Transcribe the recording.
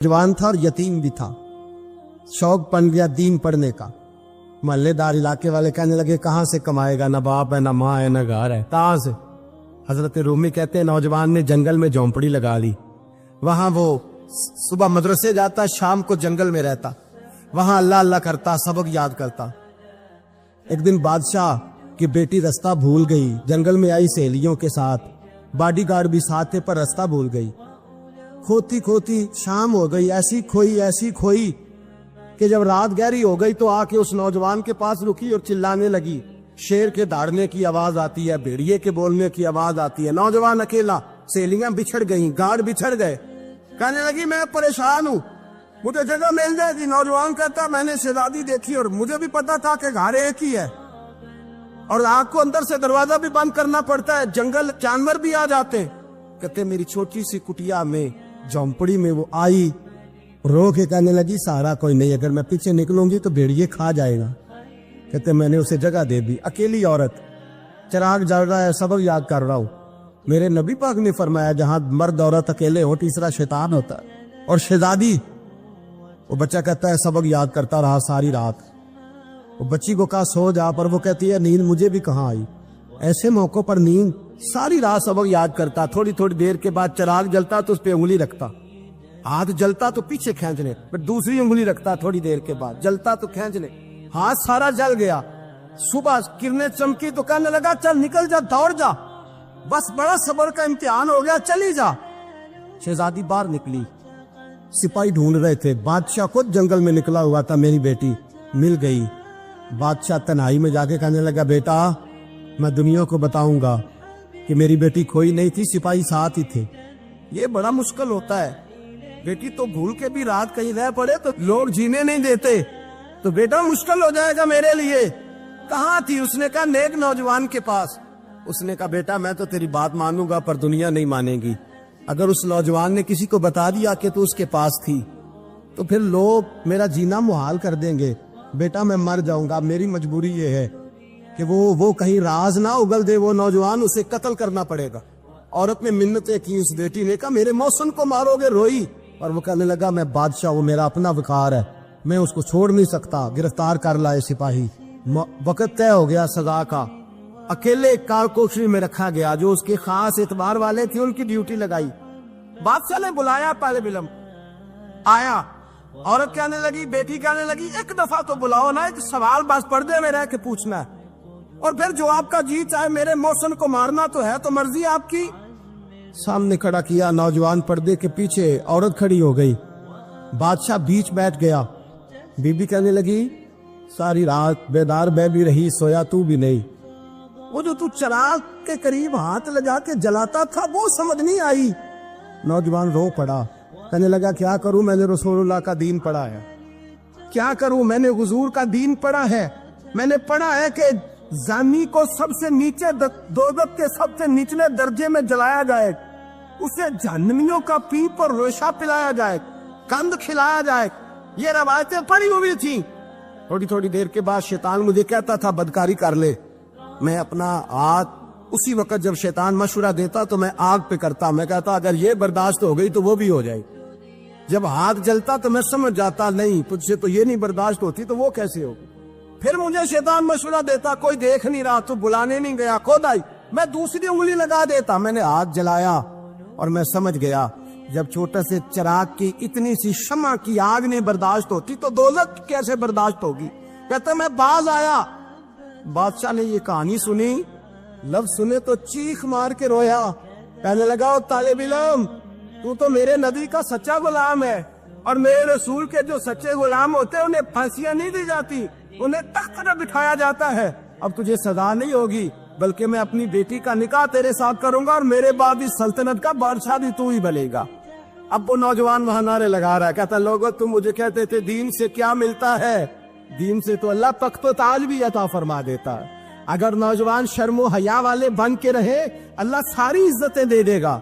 जवान था और यतीम भी था। शौक बन गया दीन पढ़ने का। मोहल्लेदार इलाके वाले कहने लगे कहाँ से कमाएगा, ना बाप है, ना माँ है, ना घर है, कहाँ से। हजरत रूमी कहते हैं नौजवान ने जंगल में झोंपड़ी लगा ली। वहां वो सुबह मदरसे जाता, शाम को जंगल में रहता, वहां अल्लाह अल्लाह करता, सबक याद करता। एक दिन बादशाह की बेटी रास्ता भूल गई, जंगल में आई सहेलियों के साथ, बॉडीगार्ड भी साथ थे पर रास्ता भूल गई। खोती खोती शाम हो गई, ऐसी खोई कि जब रात गहरी हो गई तो आके उस नौजवान के पास रुकी और चिल्लाने लगी। शेर के दहाड़ने की आवाज आती है, भेड़िए के बोलने की आवाज आती है। नौजवान अकेला, सहेलियां बिछड़ गई, गार्ड बिछड़ गए। कहने लगी मैं परेशान हूँ, मुझे जगह मिल जाएगी। नौजवान कहता मैंने शहजादी देखी और मुझे भी पता था कि घर एक ही है और आग को अंदर से दरवाजा भी बंद करना पड़ता है, जंगल जानवर भी आ जाते। कहते मेरी छोटी सी कुटिया में, झोंपड़ी में वो आई, रो के कहने लगी सहारा कोई नहीं, अगर मैं पीछे निकलूंगी तो भेड़िए खा जाएगा। कहते मैंने उसे जगह दे दी। अकेली औरत, चिराग जल रहा है, सबक याद कर रहा हूं। मेरे नबी पाक ने फरमाया जहां मर्द औरत अकेले हो तीसरा शैतान होता है। और शहजादी, वो बच्चा कहता है सबक याद करता रहा सारी रात। वो बच्ची को कहा सो जा, पर वो कहती है नींद मुझे भी कहाँ आई। ऐसे मौकों पर नींद, सारी रात सबक याद करता। थोड़ी थोड़ी देर के बाद चिराग जलता तो उस पर उंगली रखता, हाथ जलता तो पीछे खींचने, फिर दूसरी उंगली रखता। थोड़ी देर के बाद जलता तो खींचने, हाथ सारा जल गया। सुबह किरणें चमकी तो कहने लगा चल निकल जा, दौड़ जा, बस बड़ा सब्र का इम्तिहान हो गया, चली जा। शहजादी बाहर निकली, सिपाही ढूंढ रहे थे। बादशाह खुद जंगल में निकला हुआ था, मेरी बेटी मिल गई। बादशाह तन्हाई में जाके कहने लगा बेटा मैं दुनिया को बताऊंगा कि मेरी बेटी खोई नहीं थी, सिपाही साथ ही थे। ये बड़ा मुश्किल होता है, बेटी तो भूल के भी रात कहीं रह पड़े तो लोग जीने नहीं देते, तो बेटा मुश्किल हो जाएगा मेरे लिए। कहाँ थी? उसने कहा नेक नौजवान के पास। उसने कहा बेटा मैं तो तेरी बात मानूंगा पर दुनिया नहीं मानेगी। अगर उस नौजवान ने किसी को बता दिया कि तू उसके पास थी तो फिर लोग मेरा जीना मुहाल कर देंगे। बेटा मैं मर जाऊंगा, मेरी मजबूरी ये है कि वो कहीं राज ना उगल दे वो नौजवान, उसे कत्ल करना पड़ेगा। औरत ने मिन्नतें की, उस बेटी ने कहा मेरे मौसम को मारोगे, रोई। और वो कहने लगा मैं बादशाह, वो मेरा अपना वकार है, मैं उसको छोड़ नहीं सकता। गिरफ्तार कर लाए सिपाही। वक्त तय हो गया सजा का। अकेले कारकोशरी में रखा गया, जो उसके खास एतबार वाले थे उनकी ड्यूटी लगाई। बादशाह ने बुलाया, पहले बिलम आया। औरत कहने लगी, बेटी कहने लगी एक दफा तो बुलाओ ना, एक सवाल बस पर्दे में रह के पूछना है और फिर जो आपका जी चाहे। मेरे मौसम को मारना तो है तो मर्जी आपकी। सामने खड़ा किया, नौजवान पर्दे के पीछे, औरत खड़ी हो गई। बादशाह बीच बैठ गया। बीबी कहने लगी सारी रात बेदार मैं भी रही, सोया तू भी नहीं। वो जो तू चिराग के करीब हाथ लगा के जलाता था वो समझ नहीं आई। नौजवान रो पड़ा, कहने लगा क्या करूं, मैंने रसूलुल्लाह का दीन पढ़ा है। क्या करूं, मैंने हुजूर का दीन पढ़ा है। मैंने पढ़ा है कि जानी को सबसे नीचे दोज़ख के सबसे निचले दर्जे में जलाया जाए, उसे जहन्नमियों का पीप और रेशा पिलाया जाए, कंद खिलाया जाए। ये रवायतें पड़ी हुई थी। थोड़ी थोड़ी देर के बाद शैतान मुझे कहता था बदकारी कर ले। मैं अपना हाथ उसी वक्त जब शैतान मशवरा देता तो मैं आग पे करता। मैं कहता अगर ये बर्दाश्त हो गई तो वो भी हो जाए। जब हाथ जलता तो मैं समझ जाता नहीं तुझसे तो ये नहीं बर्दाश्त होती तो वो कैसे होगी। फिर मुझे शैतान मशवरा देता कोई देख नहीं रहा तो बुलाने नहीं गया, खुद आई, मैं दूसरी उंगली लगा देता। मैंने हाथ जलाया और मैं समझ गया जब छोटे से चिराग की इतनी सी शमा की आग नहीं बर्दाश्त होती तो दोज़ख कैसे बर्दाश्त होगी। कहता मैं बाज आया। बादशाह ने ये कहानी सुनी, लफ्ज सुने तो चीख मार के रोया। कहने लगा तालिब इल्म तू तो मेरे नबी का सच्चा गुलाम है और मेरे रसूल के जो सच्चे गुलाम होते हैं उन्हें फांसियां नहीं दी जाती, उन्हें तख्त पर बिठाया जाता है। अब तुझे सजा नहीं होगी बल्कि मैं अपनी बेटी का निकाह तेरे साथ करूंगा और मेरे बाद इस सल्तनत का बादशाह भी तू ही बनेगा। अब वो नौजवान वहां नारे लगा रहा है, कहता लोगों तुम मुझे कहते थे दीन से क्या मिलता है, दीन से तो अल्लाह तख्त व ताज भी अता फरमा देता है। अगर नौजवान शर्मो हया वाले बन के रहे अल्लाह सारी इज्जतें दे देगा।